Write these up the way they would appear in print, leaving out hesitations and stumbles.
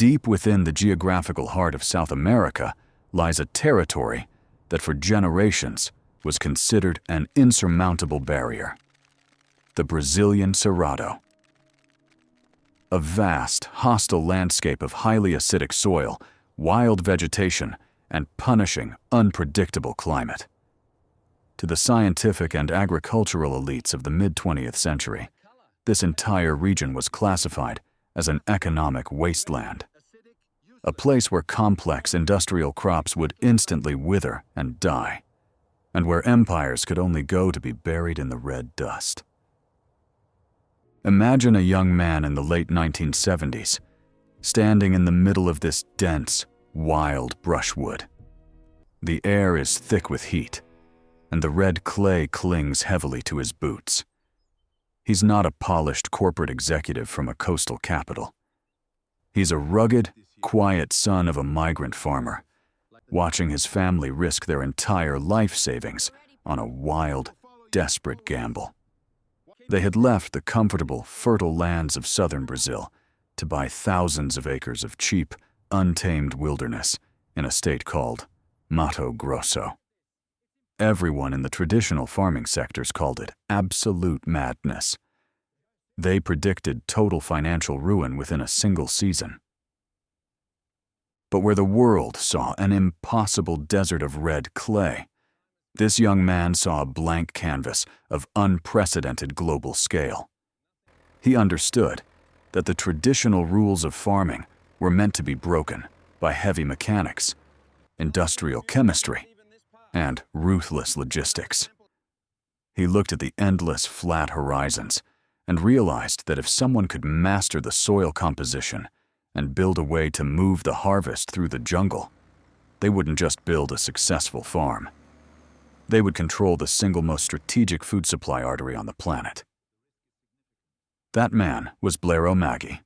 Deep within the geographical heart of South America lies a territory that for generations was considered an insurmountable barrier: the Brazilian Cerrado. A vast, hostile landscape of highly acidic soil, wild vegetation, and punishing, unpredictable climate. To the scientific and agricultural elites of the mid-20th century, this entire region was classified as an economic wasteland, a place where complex industrial crops would instantly wither and die, and where empires could only go to be buried in the red dust. Imagine a young man in the late 1970s, standing in the middle of this dense, wild brushwood. The air is thick with heat, and the red clay clings heavily to his boots. He's not a polished corporate executive from a coastal capital. He's a rugged, quiet son of a migrant farmer, watching his family risk their entire life savings on a wild, desperate gamble. They had left the comfortable, fertile lands of southern Brazil to buy thousands of acres of cheap, untamed wilderness in a state called Mato Grosso. Everyone in the traditional farming sectors called it absolute madness. They predicted total financial ruin within a single season. But where the world saw an impossible desert of red clay, this young man saw a blank canvas of unprecedented global scale. He understood that the traditional rules of farming were meant to be broken by heavy mechanics, industrial chemistry, and ruthless logistics. He looked at the endless flat horizons and realized that if someone could master the soil composition and build a way to move the harvest through the jungle, they wouldn't just build a successful farm. They would control the single most strategic food supply artery on the planet. That man was Blairo Maggi.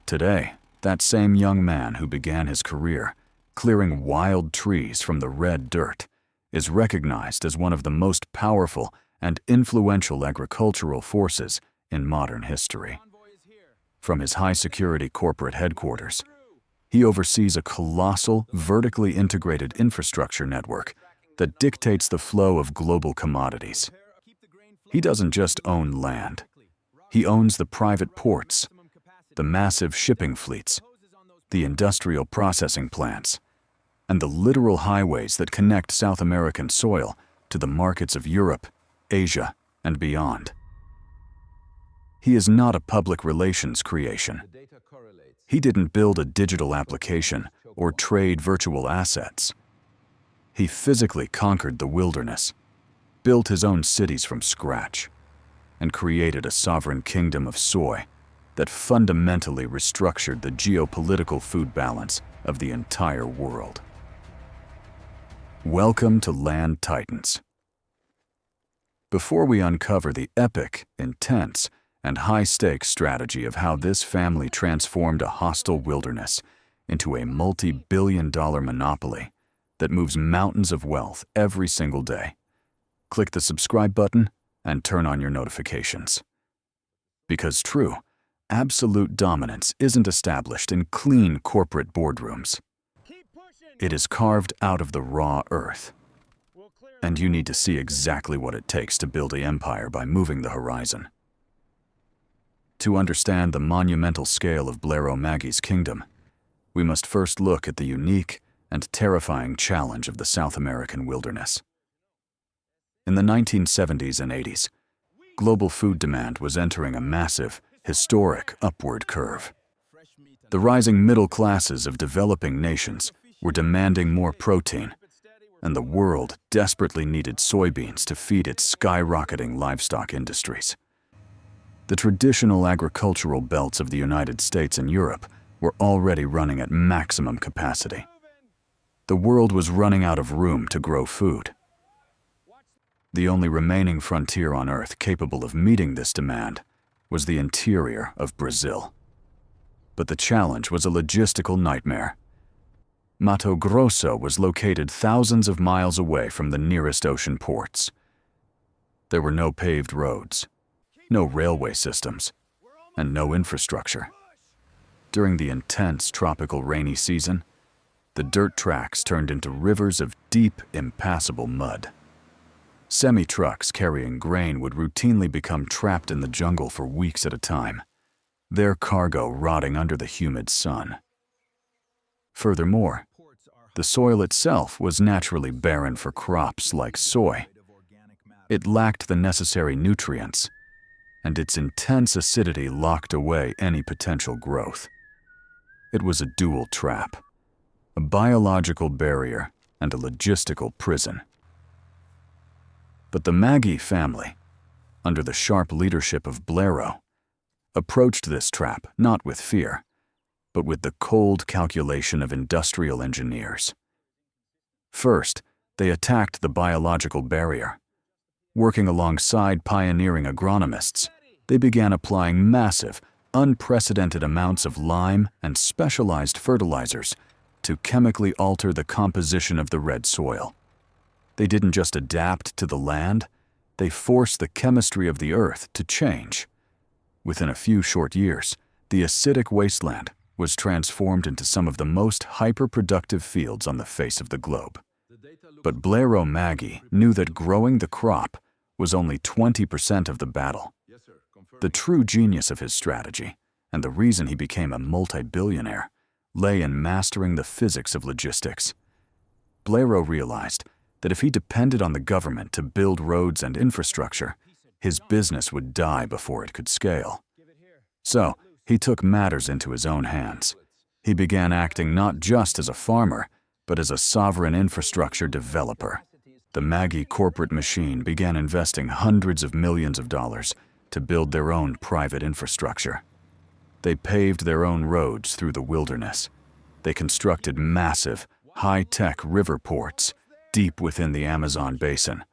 Today, that same young man who began his career clearing wild trees from the red dirt is recognized as one of the most powerful and influential agricultural forces in modern history. From his high-security corporate headquarters, he oversees a colossal, vertically integrated infrastructure network that dictates the flow of global commodities. He doesn't just own land. He owns the private ports, the massive shipping fleets, the industrial processing plants, and the literal highways that connect South American soil to the markets of Europe, Asia, and beyond. He is not a public relations creation. He didn't build a digital application or trade virtual assets. He physically conquered the wilderness, built his own cities from scratch, and created a sovereign kingdom of soy that fundamentally restructured the geopolitical food balance of the entire world. Welcome to Land Titans. Before we uncover the epic, intense, and high-stakes strategy of how this family transformed a hostile wilderness into a multi-billion-dollar monopoly that moves mountains of wealth every single day, click the subscribe button and turn on your notifications. Because true, absolute dominance isn't established in clean corporate boardrooms. It is carved out of the raw earth. And you need to see exactly what it takes to build an empire by moving the horizon. To understand the monumental scale of Blairo Maggi's kingdom, we must first look at the unique and terrifying challenge of the South American wilderness. In the 1970s and 80s, global food demand was entering a massive, historic upward curve. The rising middle classes of developing nations were demanding more protein, and the world desperately needed soybeans to feed its skyrocketing livestock industries. The traditional agricultural belts of the United States and Europe were already running at maximum capacity. The world was running out of room to grow food. The only remaining frontier on Earth capable of meeting this demand was the interior of Brazil. But the challenge was a logistical nightmare. Mato Grosso was located thousands of miles away from the nearest ocean ports. There were no paved roads, no railway systems, and no infrastructure. During the intense tropical rainy season, the dirt tracks turned into rivers of deep, impassable mud. Semi-trucks carrying grain would routinely become trapped in the jungle for weeks at a time, their cargo rotting under the humid sun. Furthermore, the soil itself was naturally barren for crops like soy. It lacked the necessary nutrients, and its intense acidity locked away any potential growth. It was a dual trap, a biological barrier and a logistical prison. But the Maggi family, under the sharp leadership of Blairo, approached this trap not with fear, but with the cold calculation of industrial engineers. First, they attacked the biological barrier. Working alongside pioneering agronomists, they began applying massive, unprecedented amounts of lime and specialized fertilizers to chemically alter the composition of the red soil. They didn't just adapt to the land, they forced the chemistry of the earth to change. Within a few short years, the acidic wasteland was transformed into some of the most hyper-productive fields on the face of the globe. But Blairo Maggi knew that growing the crop was only 20% of the battle. The true genius of his strategy, and the reason he became a multi-billionaire, lay in mastering the physics of logistics. Blairo realized that if he depended on the government to build roads and infrastructure, his business would die before it could scale. So, he took matters into his own hands. He began acting not just as a farmer, but as a sovereign infrastructure developer. The Maggi corporate machine began investing hundreds of millions of dollars to build their own private infrastructure. They paved their own roads through the wilderness. They constructed massive, high-tech river ports deep within the Amazon basin,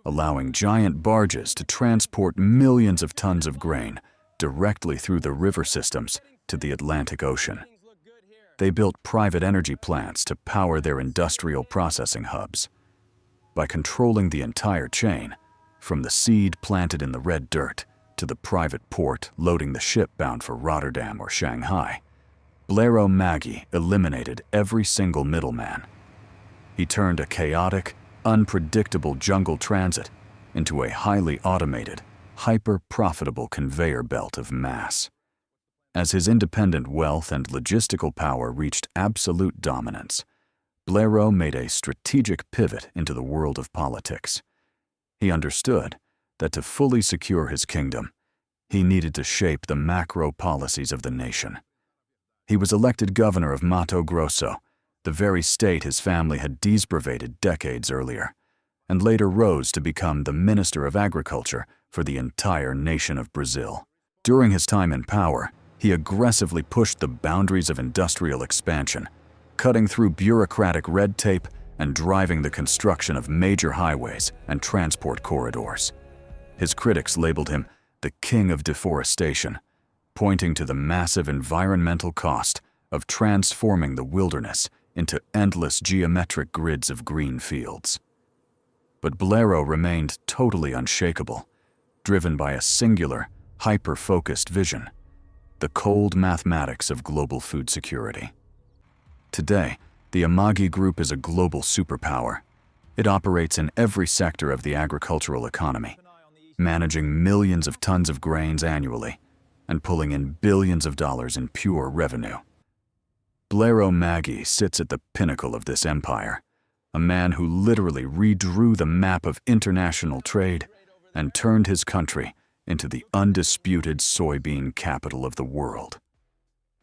allowing giant barges to transport millions of tons of grain directly through the river systems to the Atlantic Ocean. They built private energy plants to power their industrial processing hubs. By controlling the entire chain, from the seed planted in the red dirt to the private port loading the ship bound for Rotterdam or Shanghai, Blairo Maggi eliminated every single middleman. He turned a chaotic, unpredictable jungle transit into a highly automated, hyper-profitable conveyor belt of mass. As his independent wealth and logistical power reached absolute dominance, Blairo made a strategic pivot into the world of politics. He understood that to fully secure his kingdom, he needed to shape the macro policies of the nation. He was elected governor of Mato Grosso, the very state his family had disbrevated decades earlier, and later rose to become the Minister of Agriculture for the entire nation of Brazil. During his time in power, he aggressively pushed the boundaries of industrial expansion, cutting through bureaucratic red tape and driving the construction of major highways and transport corridors. His critics labeled him the king of deforestation, pointing to the massive environmental cost of transforming the wilderness into endless geometric grids of green fields. But Blairo remained totally unshakable, driven by a singular, hyper-focused vision: the cold mathematics of global food security. Today, the Maggi Group is a global superpower. It operates in every sector of the agricultural economy, managing millions of tons of grains annually and pulling in billions of dollars in pure revenue. Blairo Maggi sits at the pinnacle of this empire, a man who literally redrew the map of international trade and turned his country into the undisputed soybean capital of the world.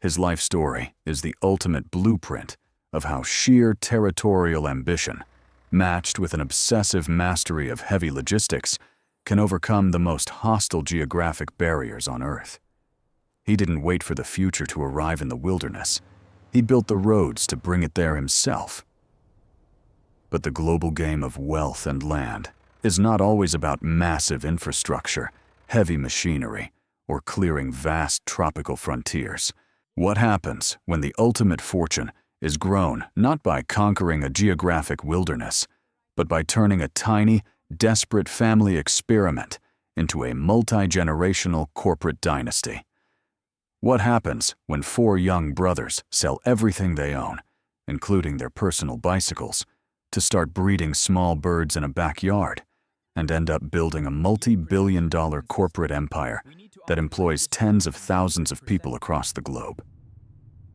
His life story is the ultimate blueprint of how sheer territorial ambition, matched with an obsessive mastery of heavy logistics, can overcome the most hostile geographic barriers on Earth. He didn't wait for the future to arrive in the wilderness. He built the roads to bring it there himself. But the global game of wealth and land is not always about massive infrastructure, heavy machinery, or clearing vast tropical frontiers. What happens when the ultimate fortune is grown not by conquering a geographic wilderness, but by turning a tiny, desperate family experiment into a multi-generational corporate dynasty? What happens when four young brothers sell everything they own, including their personal bicycles, to start breeding small birds in a backyard and end up building a multi-billion-dollar corporate empire that employs tens of thousands of people across the globe?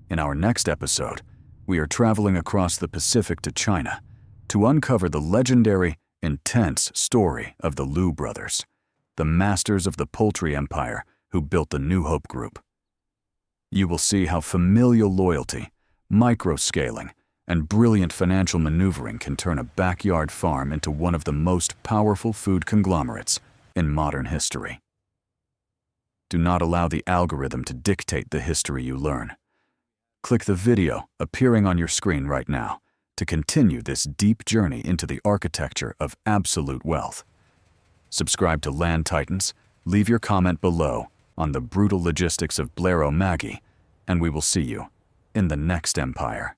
In our next episode, we are traveling across the Pacific to China to uncover the legendary, intense story of the Liu brothers, the masters of the poultry empire who built the New Hope Group. You will see how familial loyalty, micro-scaling, and brilliant financial maneuvering can turn a backyard farm into one of the most powerful food conglomerates in modern history. Do not allow the algorithm to dictate the history you learn. Click the video appearing on your screen right now to continue this deep journey into the architecture of absolute wealth. Subscribe to Land Titans, leave your comment below on the brutal logistics of Blairo Maggi, and we will see you in the next empire.